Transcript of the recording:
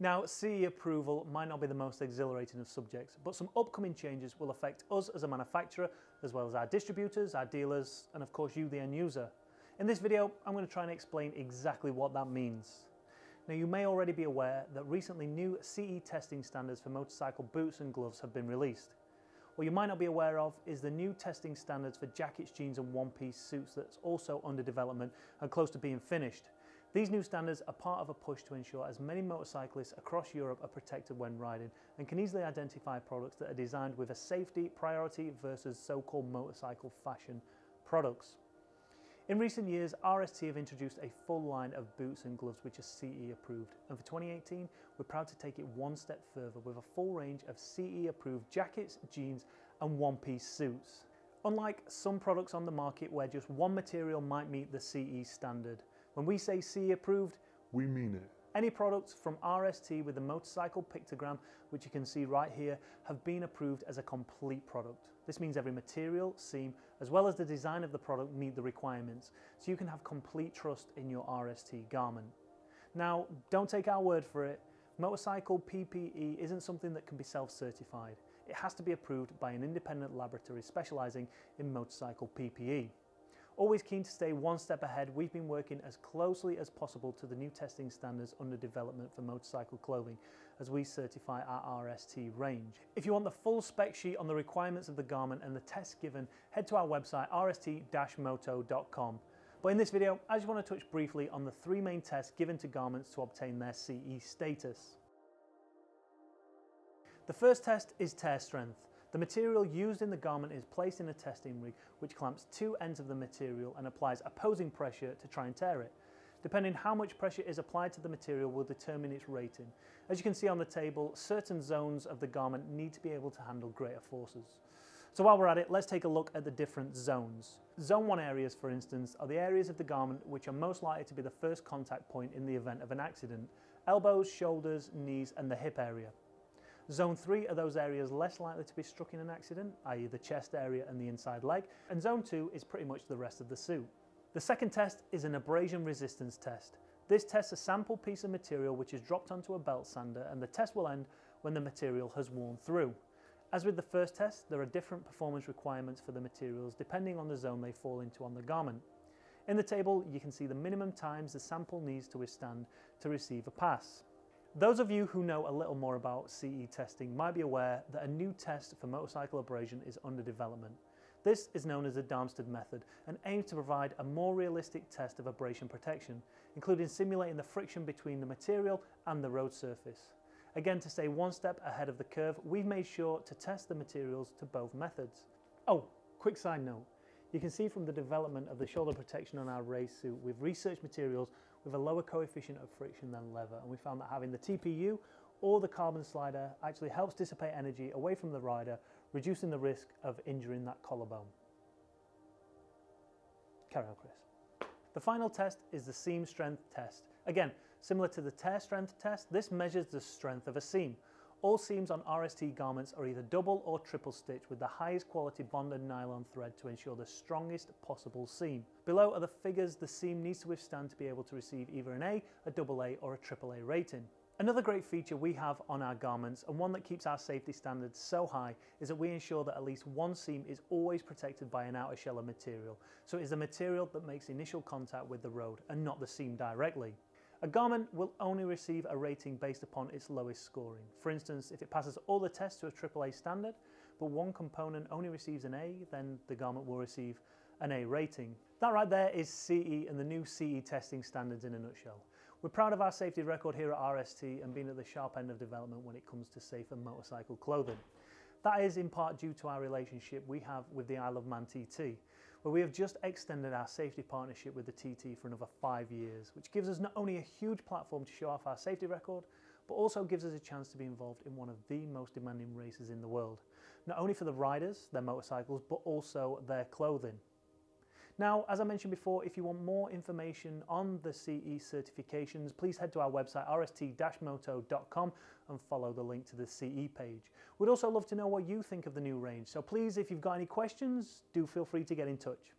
Now, CE approval might not be the most exhilarating of subjects, but some upcoming changes will affect us as a manufacturer, as well as our distributors, our dealers, and of course you, the end user. In this video, I'm going to try and explain exactly what that means. Now, you may already be aware that recently new CE testing standards for motorcycle boots and gloves have been released. What you might not be aware of is the new testing standards for jackets, jeans and one-piece suits that's also under development and close to being finished. These new standards are part of a push to ensure as many motorcyclists across Europe are protected when riding and can easily identify products that are designed with a safety priority versus so-called motorcycle fashion products. In recent years, RST have introduced a full line of boots and gloves which are CE approved, and for 2018 we're proud to take it one step further with a full range of CE approved jackets, jeans and one-piece suits. Unlike some products on the market where just one material might meet the CE standard, when we say CE approved, we mean it. Any products from RST with the motorcycle pictogram, which you can see right here, have been approved as a complete product. This means every material, seam, as well as the design of the product meet the requirements, so you can have complete trust in your RST garment. Now, don't take our word for it. Motorcycle PPE isn't something that can be self-certified. It has to be approved by an independent laboratory specialising in motorcycle PPE. Always keen to stay one step ahead, we've been working as closely as possible to the new testing standards under development for motorcycle clothing as we certify our RST range. If you want the full spec sheet on the requirements of the garment and the tests given, head to our website rst-moto.com. But in this video, I just want to touch briefly on the three main tests given to garments to obtain their CE status. The first test is tear strength. The material used in the garment is placed in a testing rig which clamps two ends of the material and applies opposing pressure to try and tear it. Depending how much pressure is applied to the material will determine its rating. As you can see on the table, certain zones of the garment need to be able to handle greater forces. So while we're at it, let's take a look at the different zones. Zone 1 areas, for instance, are the areas of the garment which are most likely to be the first contact point in the event of an accident: elbows, shoulders, knees and the hip area. Zone 3 are those areas less likely to be struck in an accident, i.e. the chest area and the inside leg, and Zone 2 is pretty much the rest of the suit. The second test is an abrasion resistance test. This tests a sample piece of material which is dropped onto a belt sander, and the test will end when the material has worn through. As with the first test, there are different performance requirements for the materials depending on the zone they fall into on the garment. In the table you can see the minimum times the sample needs to withstand to receive a pass. Those of you who know a little more about CE testing might be aware that a new test for motorcycle abrasion is under development. This is known as the Darmstadt method and aims to provide a more realistic test of abrasion protection, including simulating the friction between the material and the road surface. Again, to stay one step ahead of the curve, we've made sure to test the materials to both methods. Oh, quick side note. You can see from the development of the shoulder protection on our race suit, we've researched materials with a lower coefficient of friction than leather, and we found that having the TPU or the carbon slider actually helps dissipate energy away from the rider, reducing the risk of injuring that collarbone. Carry on, Chris. The final test is the seam strength test. Again, similar to the tear strength test, this measures the strength of a seam. All seams on RST garments are either double or triple stitched with the highest quality bonded nylon thread to ensure the strongest possible seam. Below are the figures the seam needs to withstand to be able to receive either an A, a AA or a AAA rating. Another great feature we have on our garments, and one that keeps our safety standards so high, is that we ensure that at least one seam is always protected by an outer shell of material. So it is the material that makes initial contact with the road and not the seam directly. A garment will only receive a rating based upon its lowest scoring. For instance, if it passes all the tests to a AAA standard, but one component only receives an A, then the garment will receive an A rating. That right there is CE and the new CE testing standards in a nutshell. We're proud of our safety record here at RST and being at the sharp end of development when it comes to safer motorcycle clothing. That is in part due to our relationship we have with the Isle of Man TT, where we have just extended our safety partnership with the TT for another 5 years, which gives us not only a huge platform to show off our safety record, but also gives us a chance to be involved in one of the most demanding races in the world, not only for the riders, their motorcycles, but also their clothing. Now, as I mentioned before, if you want more information on the CE certifications, please head to our website rst-moto.com and follow the link to the CE page. We'd also love to know what you think of the new range, so please, if you've got any questions, do feel free to get in touch.